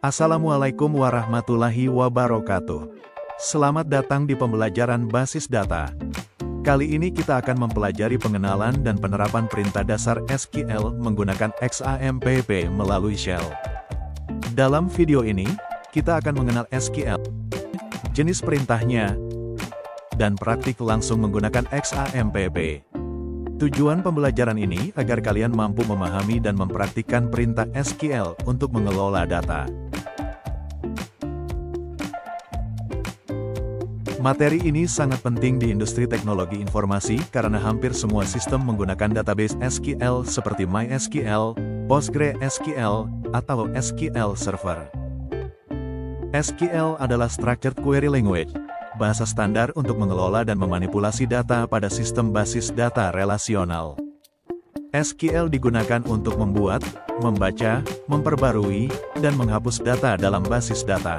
Assalamualaikum warahmatullahi wabarakatuh. Selamat datang di pembelajaran basis data. Kali ini kita akan mempelajari pengenalan dan penerapan perintah dasar SQL menggunakan XAMPP melalui shell. Dalam video ini, kita akan mengenal SQL, jenis perintahnya, dan praktik langsung menggunakan XAMPP. Tujuan pembelajaran ini agar kalian mampu memahami dan mempraktikkan perintah SQL untuk mengelola data. Materi ini sangat penting di industri teknologi informasi karena hampir semua sistem menggunakan database SQL seperti MySQL, PostgreSQL, atau SQL Server. SQL adalah Structured Query Language, bahasa standar untuk mengelola dan memanipulasi data pada sistem basis data relasional. SQL digunakan untuk membuat, membaca, memperbarui, dan menghapus data dalam basis data.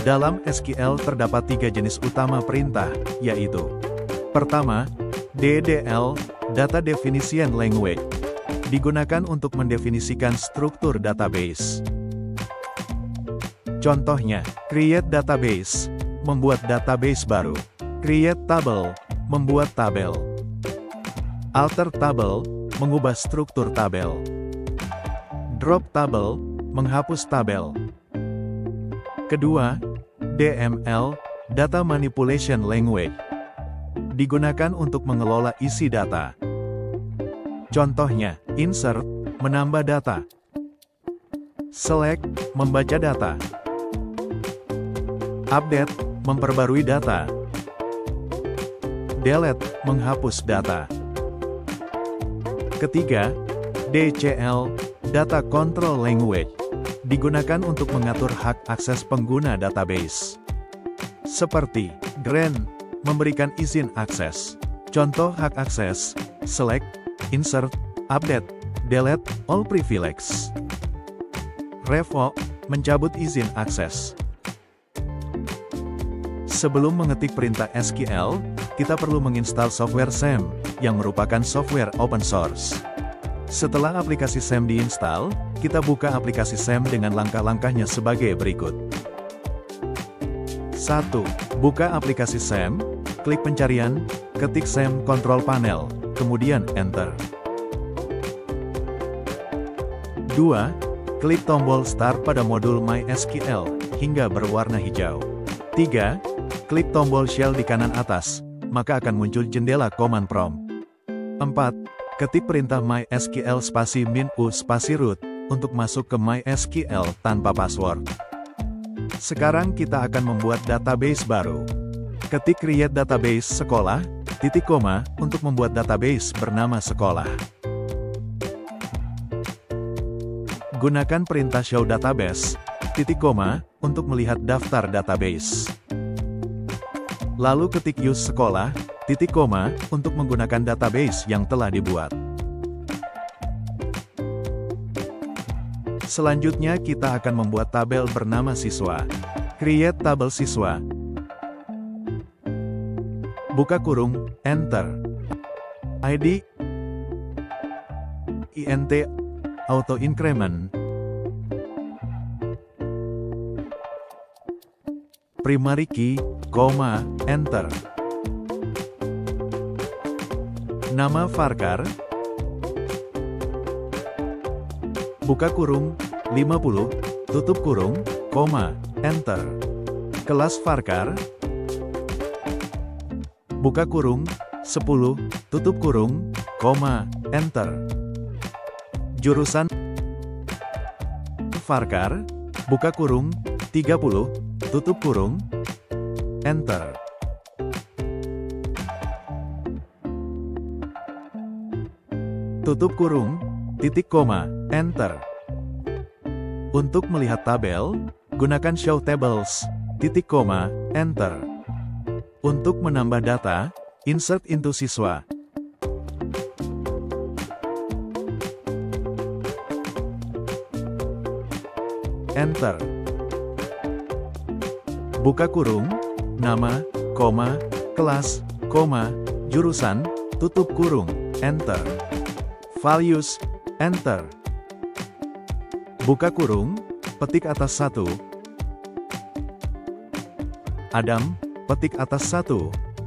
Dalam SQL terdapat 3 jenis utama perintah, yaitu: pertama, DDL, Data Definition Language, digunakan untuk mendefinisikan struktur database. Contohnya, create database, membuat database baru. Create table, membuat tabel. Alter table, mengubah struktur tabel. Drop table, menghapus tabel. Kedua, DML, Data Manipulation Language, digunakan untuk mengelola isi data. Contohnya, insert, menambah data. Select, membaca data. Update, memperbarui data. Delete, menghapus data. Ketiga, DCL, Data Control Language, digunakan untuk mengatur hak akses pengguna database. Seperti, grant, memberikan izin akses. Contoh hak akses, select, insert, update, delete, all privilege. Revoke, mencabut izin akses. Sebelum mengetik perintah SQL, kita perlu menginstal software SAM, yang merupakan software open source. Setelah aplikasi SAM diinstal, kita buka aplikasi SAM dengan langkah-langkahnya sebagai berikut. 1. Buka aplikasi SAM, klik pencarian, ketik SAM Control Panel, kemudian Enter. 2. Klik tombol Start pada modul MySQL, hingga berwarna hijau. 3. Klik tombol Shell di kanan atas, maka akan muncul jendela command prompt. 4. Ketik perintah MySQL spasi -u spasi root, untuk masuk ke MySQL tanpa password. Sekarang kita akan membuat database baru. Ketik create database sekolah, titik koma, untuk membuat database bernama sekolah. Gunakan perintah show database, titik koma, untuk melihat daftar database. Lalu ketik use sekolah, titik koma, untuk menggunakan database yang telah dibuat. Selanjutnya kita akan membuat tabel bernama siswa. Create tabel siswa. Buka kurung, enter. ID, INT, auto increment. Primary key, koma, enter. Nama varchar. Buka kurung, 50, tutup kurung, koma, enter. Kelas varchar. Buka kurung, 10, tutup kurung, koma, enter. Jurusan varchar. Buka kurung, 30, tutup kurung, enter. Tutup kurung, titik koma, enter. Untuk melihat tabel, gunakan show tables, titik koma, enter. Untuk menambah data, insert into siswa. Enter. Buka kurung, nama, koma, kelas, koma, jurusan, tutup kurung, enter. Values, enter. buka kurung, petik atas 1. Adam, petik atas 1,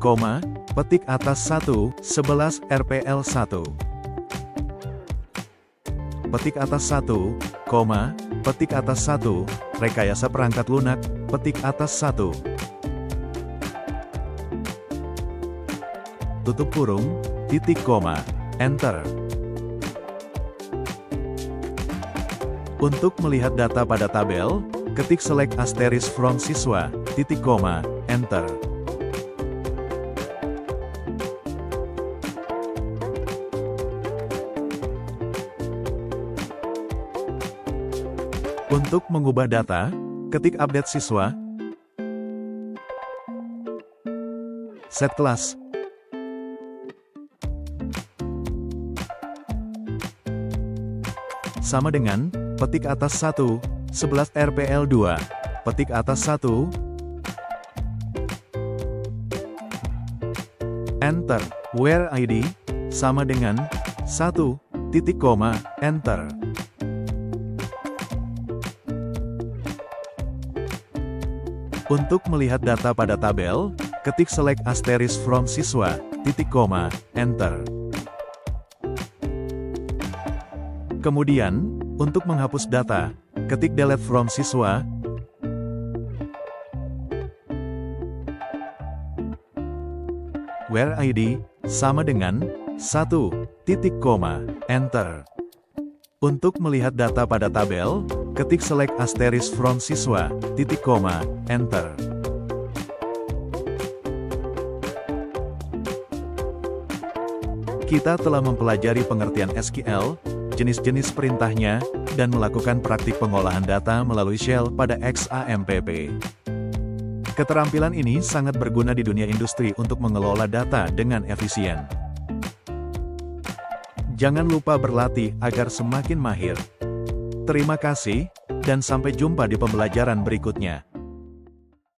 koma, petik atas 1, 11 RPL 1. Petik atas 1, koma, petik atas 1, rekayasa perangkat lunak, petik atas 1. Tutup kurung, titik koma, enter. Untuk melihat data pada tabel, ketik select asterisk from siswa, titik koma, enter. Untuk mengubah data, ketik update siswa, set kelas. Sama dengan, petik atas 1, 11 RPL 2, petik atas 1, enter, where ID, sama dengan, 1, titik koma, enter. Untuk melihat data pada tabel, ketik select asterisk from siswa, titik koma, enter. Kemudian, untuk menghapus data, ketik delete from siswa, where ID, sama dengan, 1, titik koma, enter. Untuk melihat data pada tabel, ketik select asterisk from siswa, titik koma, enter. Kita telah mempelajari pengertian SQL, jenis-jenis perintahnya, dan melakukan praktik pengolahan data melalui shell pada XAMPP. Keterampilan ini sangat berguna di dunia industri untuk mengelola data dengan efisien. Jangan lupa berlatih agar semakin mahir. Terima kasih, dan sampai jumpa di pembelajaran berikutnya.